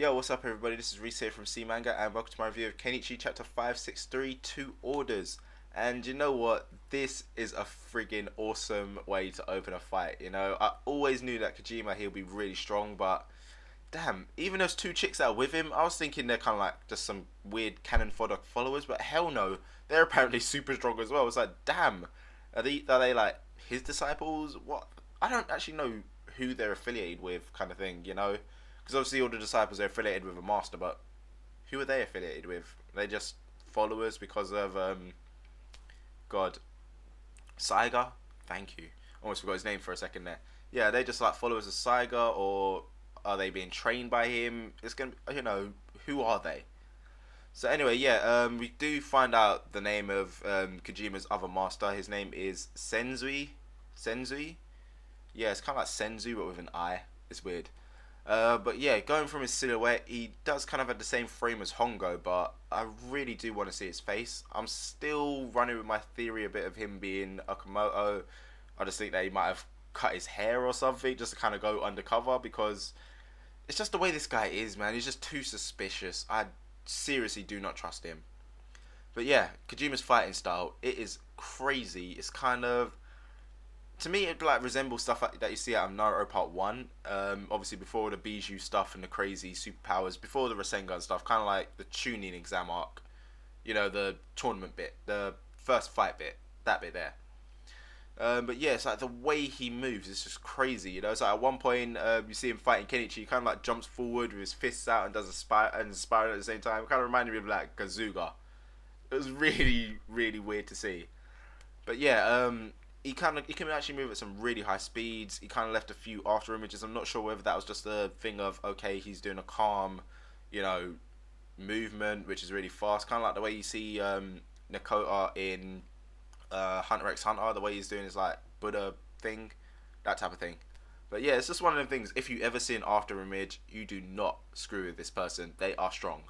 Yo, what's up everybody? This is Reese here from C Manga and welcome to my review of Kenichi chapter 563, Two Orders. And you know what? This is a friggin' awesome way to open a fight, you know? I always knew that Kajima, he'll be really strong, but damn, even those two chicks that are with him, I was thinking they're kind of like just some weird cannon fodder followers, but hell no, they're apparently super strong as well. It's like, damn, are they like his disciples? What? I don't actually know who they're affiliated with, kind of thing, you know? Because obviously all the disciples are affiliated with a master, but who are they affiliated with? Are they just followers because of God, Saiga? Thank you. Almost forgot his name for a second there. Yeah, are they just like followers of Saiga, or are they being trained by him? It's gonna, you know, who are they? So anyway, yeah, we do find out the name of Kajima's other master. His name is Senzui. Senzui. Yeah, it's kind of like Senzu but with an I. It's weird. But yeah, going from his silhouette, he does kind of have the same frame as Hongo, but I really do want to see his face. I'm still running with my theory a bit of him being Okamoto. I just think that he might have cut his hair or something just to kind of go undercover, because it's just the way this guy is, man. He's just too suspicious. I seriously do not trust him. But yeah, Kajima's fighting style, it is crazy. It's kind of, to me, it like resembles stuff that you see out of Naruto Part 1. Obviously before the Bijou stuff and the crazy superpowers, before the Rasengan stuff, kind of like the tuning exam arc. You know, the tournament bit, the first fight bit, that bit there. But yeah, it's like the way he moves is just crazy, you know. It's like at one point, you see him fighting Kenichi, he kind of like jumps forward with his fists out and does a spiral at the same time. It kind of reminded me of like Gatsuga. It was really, really weird to see. But yeah, he can actually move at some really high speeds. He kind of left a few after images. I'm not sure whether that was just a thing of, okay, he's doing a calm, you know, movement, which is really fast. Kind of like the way you see Nakota in Hunter x Hunter, the way he's doing his like Buddha thing, that type of thing. But yeah, it's just one of them things. If you ever see an after image, you do not screw with this person. They are strong.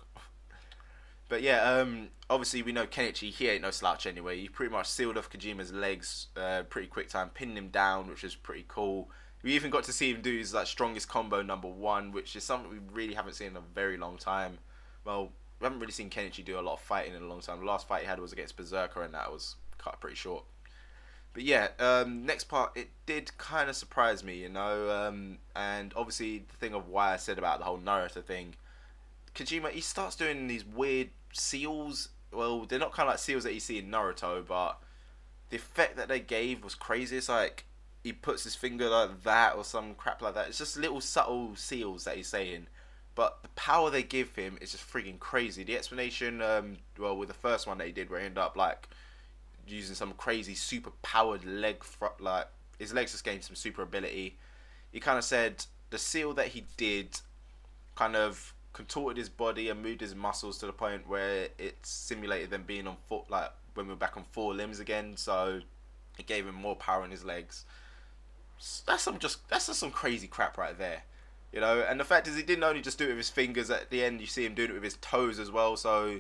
But yeah, obviously we know Kenichi, he ain't no slouch anyway. He pretty much sealed off Kajima's legs pretty quick time, pinned him down, which is pretty cool. We even got to see him do his like strongest combo #1, which is something we really haven't seen in a very long time. Well, we haven't really seen Kenichi do a lot of fighting in a long time. The last fight he had was against Berserker, and that was cut pretty short. But yeah, next part, it did kind of surprise me, you know, and obviously the thing of why I said about the whole Naruto thing, Kajima, he starts doing these weird seals. Well, they're not kind of like seals that you see in Naruto, but the effect that they gave was crazy. It's like he puts his finger like that or some crap like that. It's just little subtle seals that he's saying, but the power they give him is just freaking crazy. The explanation, well, with the first one that he did, where he ended up like using some crazy super powered leg, like his legs just gained some super ability. He kind of said the seal that he did kind of contorted his body and moved his muscles to the point where it simulated them being on foot, like when we were back on 4 limbs again. So it gave him more power in his legs. That's just some crazy crap right there, you know. And the fact is, he didn't only just do it with his fingers. At the end, you see him doing it with his toes as well. So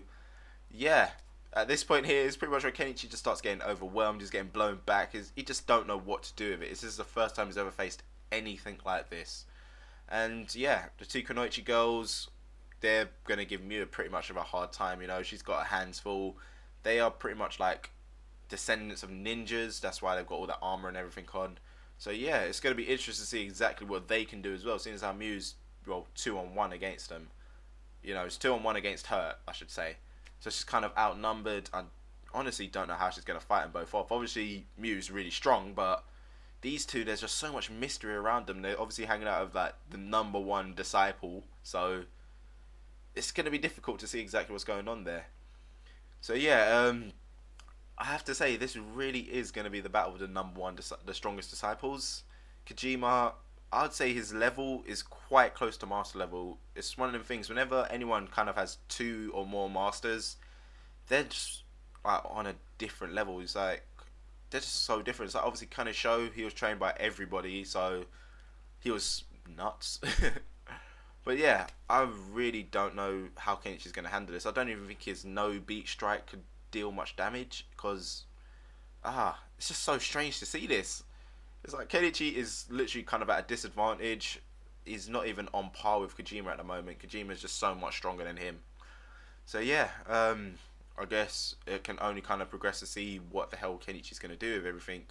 yeah, at this point here, it's pretty much where Kenichi just starts getting overwhelmed. He's getting blown back. He just don't know what to do with it. This is the first time he's ever faced anything like this. And yeah, the two Kenichi girls, they're going to give Miu pretty much of a hard time, you know. She's got her hands full. They are pretty much like descendants of ninjas. That's why they've got all that armor and everything on. So yeah, it's going to be interesting to see exactly what they can do as well, seeing as how Miu's, well, 2-on-1 against them. You know, it's 2-on-1 against her, I should say. So she's kind of outnumbered. I honestly don't know how she's going to fight them both off. Obviously, Miu's really strong, but these two, there's just so much mystery around them. They're obviously hanging out with like the #1 disciple, so it's going to be difficult to see exactly what's going on there. So yeah, I have to say, this really is going to be the battle of the #1, the strongest disciples. Kajima, I'd say his level is quite close to master level. It's one of them things, whenever anyone kind of has 2 or more masters, they're just like on a different level. It's like, they're just so different. It's like, obviously Kanesho, he was trained by everybody, so he was nuts. But yeah, I really don't know how Kenichi's going to handle this. I don't even think his no beat strike could deal much damage, because it's just so strange to see this. It's like Kenichi is literally kind of at a disadvantage. is not even on par with Kajima at the moment. Kajima is just so much stronger than him. So yeah, I guess it can only kind of progress to see what the hell Kenichi's going to do with everything.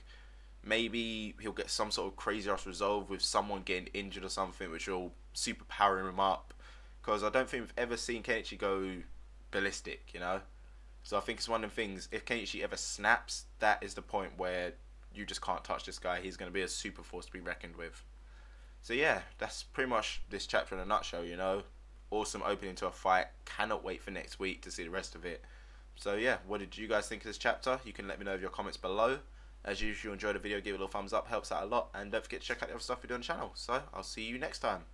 Maybe he'll get some sort of crazy ass resolve with someone getting injured or something, which will super power him up. Because I don't think we've ever seen Kenichi go ballistic, you know. So I think it's one of the things. If Kenichi ever snaps, that is the point where you just can't touch this guy. He's going to be a super force to be reckoned with. So yeah, that's pretty much this chapter in a nutshell, you know. Awesome opening to a fight. Cannot wait for next week to see the rest of it. So yeah, what did you guys think of this chapter? You can let me know in your comments below. As usual, if you enjoyed the video, give it a little thumbs up, helps out a lot. And don't forget to check out the other stuff we do on the channel. So I'll see you next time.